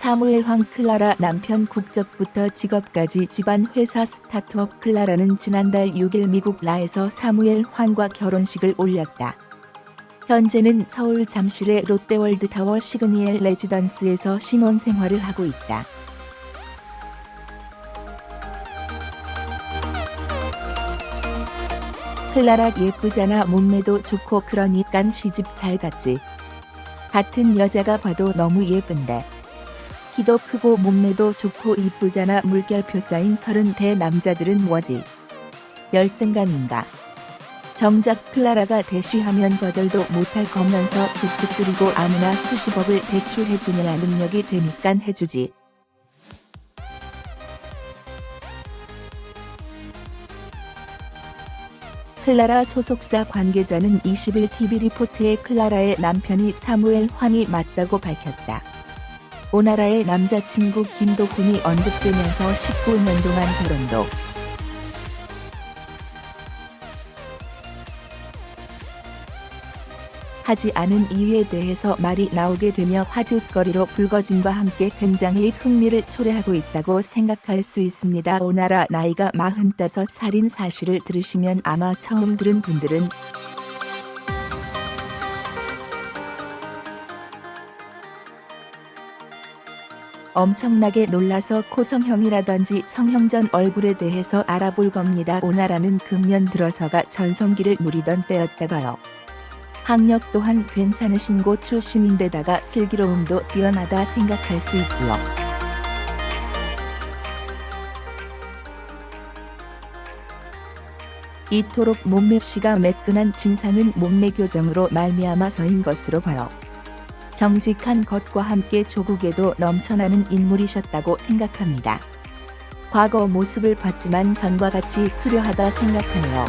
사무엘 황 클라라 남편 국적부터 직업까지 집안 회사 스타트업 클라라는 지난달 6일 미국 라에서 사무엘 황과 결혼식을 올렸다. 현재는 서울 잠실의 롯데월드타워 시그니엘 레지던스에서 신혼생활을 하고 있다. 클라라 예쁘잖아. 몸매도 좋고 그러니깐 시집 잘 갔지. 같은 여자가 봐도 너무 예쁜데. 키도 크고 몸매도 좋고 이쁘잖아. 물결표 쌓인 30대 남자들은 뭐지? 열등감인가? 정작 클라라가 대쉬하면 거절도 못할 거면서 찝찝거리고 아무나 수십억을 대출해주냐 능력이 되니깐 해주지. 클라라 소속사 관계자는 20일 TV리포트에 클라라의 남편이 사무엘 황이 맞다고 밝혔다. 오나라의 남자친구 김도훈이 언급되면서 19년 동안 결혼도 하지 않은 이유에 대해서 말이 나오게 되며 화제거리로 불거짐과 함께 굉장히 흥미를 초래하고 있다고 생각할 수 있습니다. 오나라 나이가 45살인 사실을 들으시면 아마 처음 들은 분들은 엄청나게 놀라서 코성형이라든지 성형전 얼굴에 대해서 알아볼 겁니다. 오나라는 금년 들어서가 전성기를 누리던 때였다가요. 학력 또한 괜찮으신 곳 출신인데다가 슬기로움도 뛰어나다 생각할 수 있고요. 이토록 몸맵시가 매끈한 진상은 몸매 교정으로 말미암아서인 것으로 보여 정직한 것과 함께 조국에도 넘쳐나는 인물이셨다고 생각합니다. 과거 모습을 봤지만 전과 같이 수려하다 생각하네요.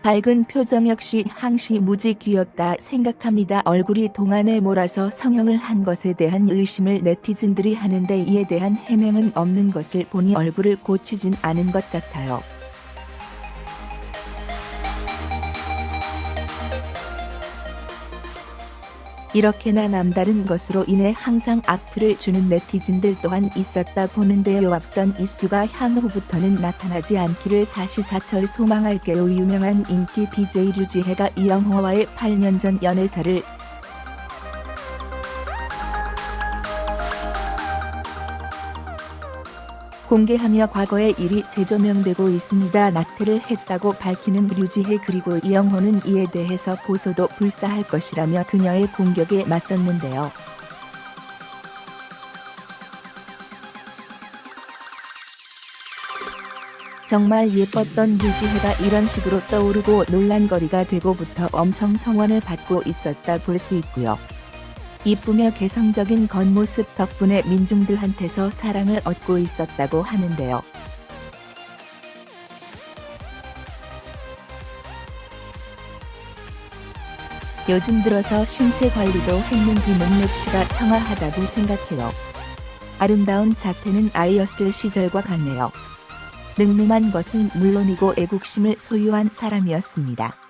밝은 표정 역시 항시 무지 귀엽다 생각합니다. 얼굴이 동안에 몰아서 성형을 한 것에 대한 의심을 네티즌들이 하는데 이에 대한 해명은 없는 것을 보니 얼굴을 고치진 않은 것 같아요. 이렇게나 남다른 것으로 인해 항상 악플을 주는 네티즌들 또한 있었다 보는데요. 앞선 이슈가 향후부터는 나타나지 않기를 사시사철 소망할게요. 유명한 인기 BJ 류지혜가 이영호와의 8년 전 연애사를 공개하며 과거의 일이 재조명되고 있습니다. 낙태를 했다고 밝히는 류지혜 그리고 이영호는 이에 대해서 고소도 불사할 것이라며 그녀의 공격에 맞섰는데요. 정말 예뻤던 류지혜가 이런 식으로 떠오르고 논란거리가 되고부터 엄청 성원을 받고 있었다 볼 수 있고요. 이쁘며 개성적인 겉모습 덕분에 민중들한테서 사랑을 얻고 있었다고 하는데요. 요즘 들어서 신체 관리도 했는지 몸맵시가 청아하다고 생각해요. 아름다운 자태는 아이였을 시절과 같네요. 늠름한 것은 물론이고 애국심을 소유한 사람이었습니다.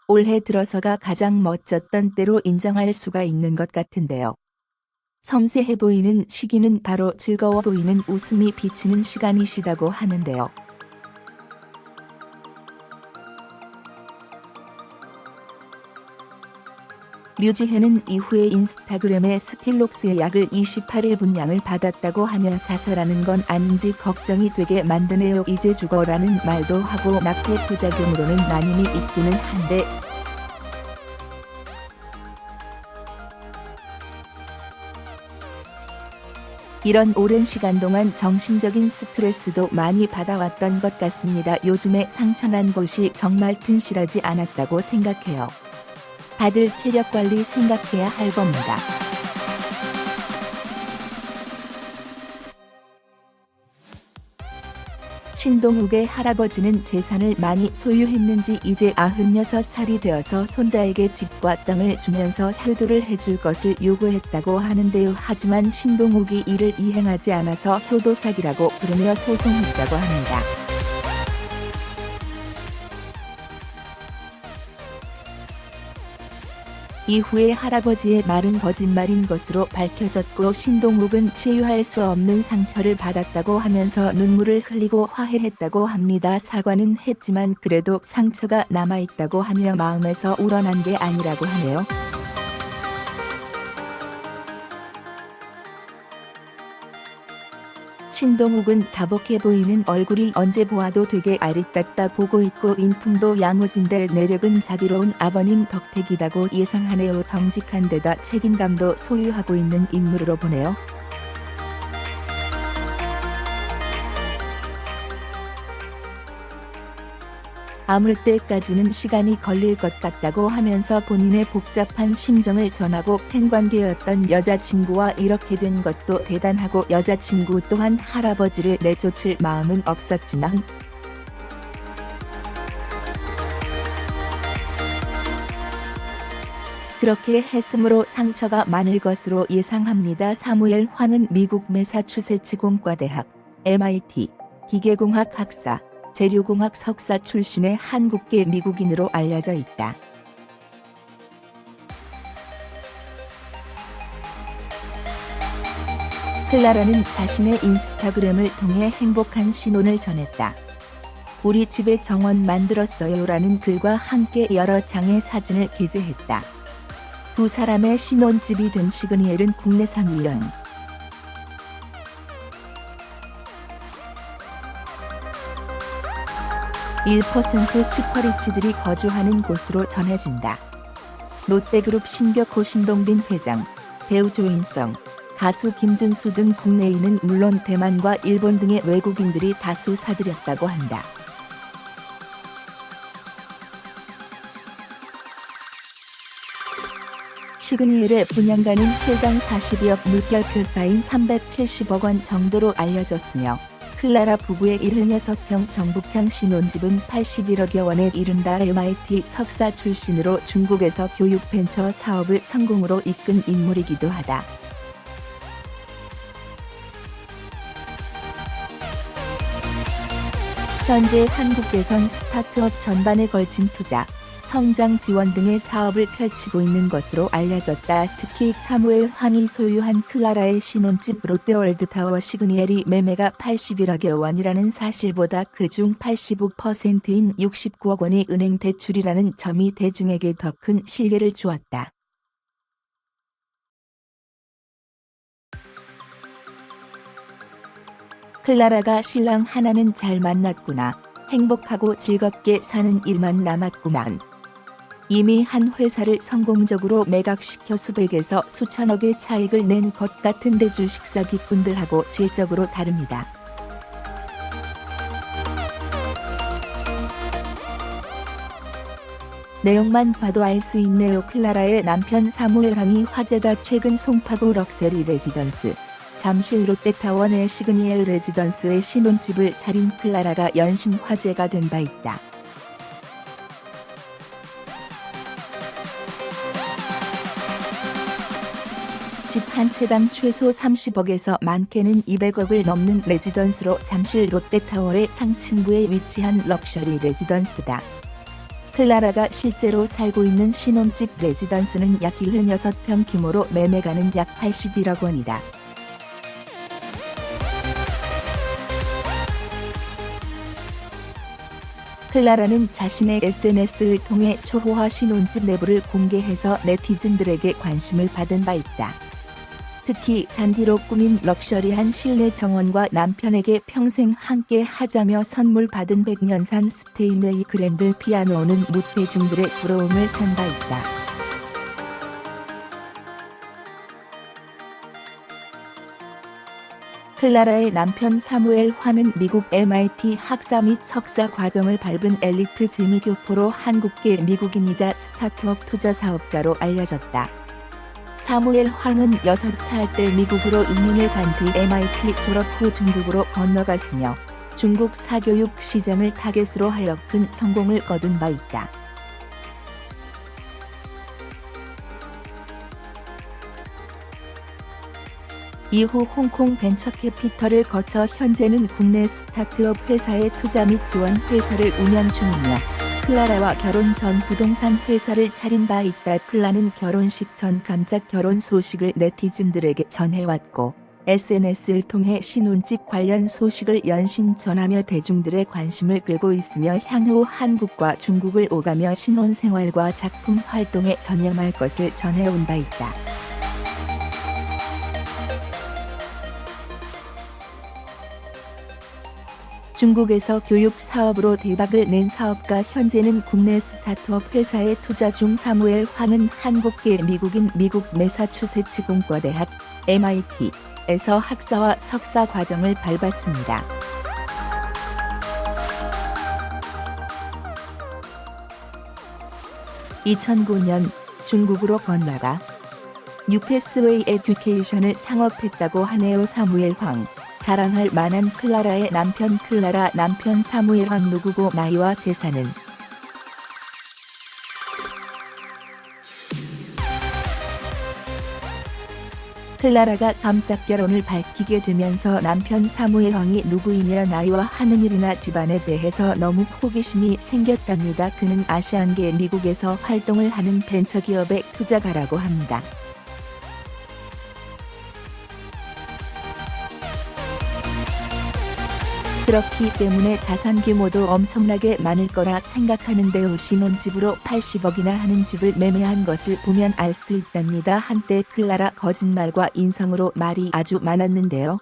올해 들어서가 가장 멋졌던 때로 인정할 수가 있는 것 같은데요. 섬세해 보이는 시기는 바로 즐거워 보이는 웃음이 비치는 시간이시다고 하는데요. 류지혜는 이후에 인스타그램에 스틸록스의 약을 28일 분량을 받았다고 하며 자살하는 건 아닌지 걱정이 되게 만드네요. 이제 죽어라는 말도 하고 낙태 부작용으로는 나님이 있기는 한데 이런 오랜 시간 동안 정신적인 스트레스도 많이 받아왔던 것 같습니다. 요즘에 상처난 곳이 정말 튼실하지 않았다고 생각해요. 다들 체력 관리 생각해야 할 겁니다. 신동욱의 할아버지는 재산을 많이 소유했는지 이제 96살이 되어서 손자에게 집과 땅을 주면서 효도를 해줄 것을 요구했다고 하는데요. 하지만 신동욱이 이를 이행하지 않아서 효도 사기라고 부르며 소송했다고 합니다. 이후에 할아버지의 말은 거짓말인 것으로 밝혀졌고 신동욱은 치유할 수 없는 상처를 받았다고 하면서 눈물을 흘리고 화해했다고 합니다. 사과는 했지만 그래도 상처가 남아있다고 하며 마음에서 우러난 게 아니라고 하네요. 신동욱은 다복해 보이는 얼굴이 언제 보아도 되게 아리따다 보고 있고 인품도 야무진데 내력은 자비로운 아버님 덕택이다고 예상하네요. 정직한 데다 책임감도 소유하고 있는 인물으로 보네요. 아물 때까지는 시간이 걸릴 것 같다고 하면서 본인의 복잡한 심정을 전하고 팬관계였던 여자친구와 이렇게 된 것도 대단하고 여자친구 또한 할아버지를 내쫓을 마음은 없었지만 그렇게 했으므로 상처가 많을 것으로 예상합니다. 사무엘 황은 미국 매사추세츠 공과대학 MIT 기계공학 학사 재료공학 석사 출신의 한국계 미국인으로 알려져 있다. 클라라는 자신의 인스타그램을 통해 행복한 신혼을 전했다. 우리 집에 정원 만들었어요 라는 글과 함께 여러 장의 사진을 게재했다. 두 사람의 신혼집이 된 시그니엘은 국내산 우연 1% 슈퍼리치들이 거주하는 곳으로 전해진다. 롯데그룹 신격호 신동빈 회장, 배우 조인성, 가수 김준수 등 국내인은 물론 대만과 일본 등의 외국인들이 다수 사들였다고 한다. 시그니엘의 분양가는 실당 42억 물결표 사인 370억 원 정도로 알려졌으며 클라라 부부의 76평 정북향 신혼집은 81억여 원에 이른다. MIT 석사 출신으로 중국에서 교육 벤처 사업을 성공으로 이끈 인물이기도 하다. 현재 한국에선 스타트업 전반에 걸친 투자, 성장 지원 등의 사업을 펼치고 있는 것으로 알려졌다. 특히 사무엘 황이 소유한 클라라의 신혼집 롯데월드타워 시그니엘이 매매가 81억여 원이라는 사실보다 그중 85%인 69억 원이 은행 대출이라는 점이 대중에게 더 큰 신뢰를 주었다. 클라라가 신랑 하나는 잘 만났구나. 행복하고 즐겁게 사는 일만 남았구만. 이미 한 회사를 성공적으로 매각시켜 수백에서 수천억의 차익을 낸 것 같은데 주식 사기꾼들하고 질적으로 다릅니다. 내용만 봐도 알 수 있네요. 클라라의 남편 사무엘 황이 화제다. 최근 송파구 럭셔리 레지던스 잠실 롯데타워 내 시그니엘 레지던스의 신혼집을 차린 클라라가 연신 화제가 된 바 있다. 집 한 채당 최소 30억에서 많게는 200억을 넘는 레지던스로 잠실 롯데타워의 상층부에 위치한 럭셔리 레지던스다. 클라라가 실제로 살고 있는 신혼집 레지던스는 약 76평 규모로 매매가는 약 81억 원이다. 클라라는 자신의 SNS를 통해 초호화 신혼집 내부를 공개해서 네티즌들에게 관심을 받은 바 있다. 특히 잔디로 꾸민 럭셔리한 실내 정원과 남편에게 평생 함께 하자며 선물 받은 백년산 스테인웨이 그랜드 피아노는 무대중들의 부러움을 산 바 있다. 클라라의 남편 사무엘 황은 미국 MIT 학사 및 석사 과정을 밟은 엘리트 재미교포로 한국계 미국인이자 스타트업 투자 사업가로 알려졌다. 사무엘 황은 6살 때 미국으로 이민을 간 뒤 MIT 졸업 후 중국으로 건너갔으며 중국 사교육 시장을 타겟으로 하여 큰 성공을 거둔 바 있다. 이후 홍콩 벤처캐피털을 거쳐 현재는 국내 스타트업 회사의 투자 및 지원 회사를 운영 중이며 클라라와 결혼 전 부동산 회사를 차린 바 있다. 클라는 결혼식 전 깜짝 결혼 소식을 네티즌들에게 전해왔고 SNS를 통해 신혼집 관련 소식을 연신 전하며 대중들의 관심을 끌고 있으며 향후 한국과 중국을 오가며 신혼생활과 작품 활동에 전념할 것을 전해온 바 있다. 중국에서 교육 사업으로 대박을 낸 사업가, 현재는 국내 스타트업 회사에 투자 중. 사무엘 황은 한국계 미국인, 미국 매사추세츠 공과대학 MIT에서 학사와 석사 과정을 밟았습니다. 2009년 중국으로 건너가 뉴패스웨이 에듀케이션을 창업했다고 하네요. 사무엘 황. 자랑할 만한 클라라의 남편. 클라라 남편 사무엘 황 누구고 나이와 재산은? 클라라가 깜짝 결혼을 밝히게 되면서 남편 사무엘 황이 누구이며 나이와 하는 일이나 집안에 대해서 너무 호기심이 생겼답니다. 그는 아시안계 미국에서 활동을 하는 벤처기업의 투자가라고 합니다. 그렇기 때문에 자산 규모도 엄청나게 많을 거라 생각하는데요. 신혼집으로 80억이나 하는 집을 매매한 것을 보면 알 수 있답니다. 한때 클라라 거짓말과 인성으로 말이 아주 많았는데요.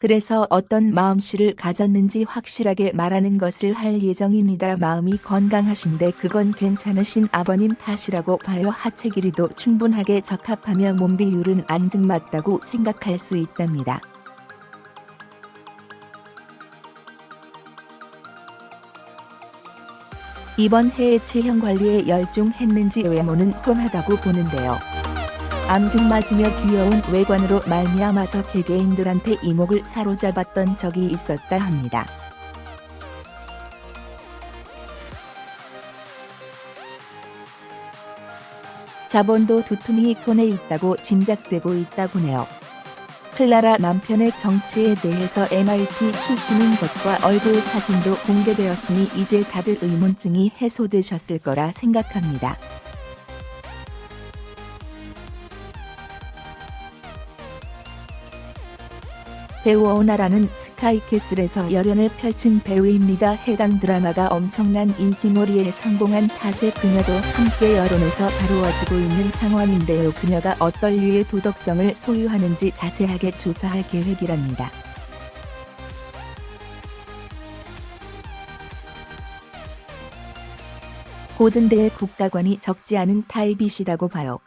그래서 어떤 마음씨를 가졌는지 확실하게 말하는 것을 할 예정입니다. 마음이 건강하신데 그건 괜찮으신 아버님 탓이라고 봐요. 하체 길이도 충분하게 적합하며 몸 비율은 앙증맞다고 생각할 수 있답니다. 이번 해에 체형 관리에 열중했는지 외모는 훤하다고 보는데요. 앙증맞으며 귀여운 외관으로 말미암아서 개개인들한테 이목을 사로잡았던 적이 있었다 합니다. 자본도 두툼히 손에 있다고 짐작되고 있다고 하네요. 클라라 남편의 정체에 대해서 MIT 출신인 것과 얼굴 사진도 공개되었으니 이제 다들 의문증이 해소되셨을 거라 생각합니다. 배우 오나라는 스카이캐슬에서 열연을 펼친 배우입니다. 해당 드라마가 엄청난 인기몰이에 성공한 탓에 그녀도 함께 여론에서 다루어지고 있는 상황인데요. 그녀가 어떤 류의 도덕성을 소유하는지 자세하게 조사할 계획이랍니다. 고든대의 국가관이 적지 않은 타입이시다고 봐요.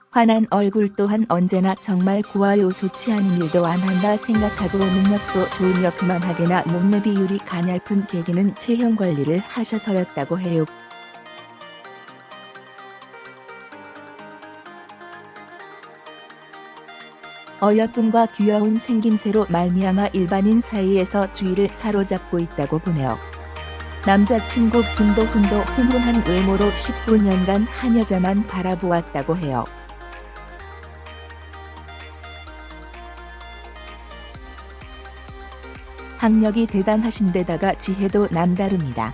환한 얼굴 또한 언제나 정말 고와요. 좋지 않은 일도 안 한다 생각하고 능력도 좋으며 그만하게나 몸매 비율이 가냘픈 계기는 체형 관리를 하셔서였다고 해요. 어여쁨과 귀여운 생김새로 말미암아 일반인 사이에서 주의를 사로잡고 있다고 보네요. 남자친구 김도훈도 훈훈한 외모로 19년간 한 여자만 바라보았다고 해요. 학력이 대단하신데다가 지혜도 남다릅니다.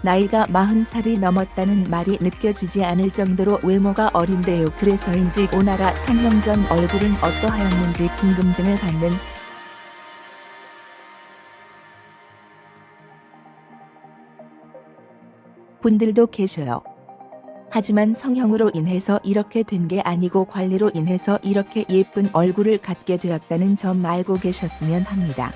나이가 40살이 넘었다는 말이 느껴지지 않을 정도로 외모가 어린데요. 그래서인지 오나라 상영 전 얼굴은 어떠하였는지 궁금증을 갖는 분들도 계셔요. 하지만 성형으로 인해서 이렇게 된 게 아니고 관리로 인해서 이렇게 예쁜 얼굴을 갖게 되었다는 점 알고 계셨으면 합니다.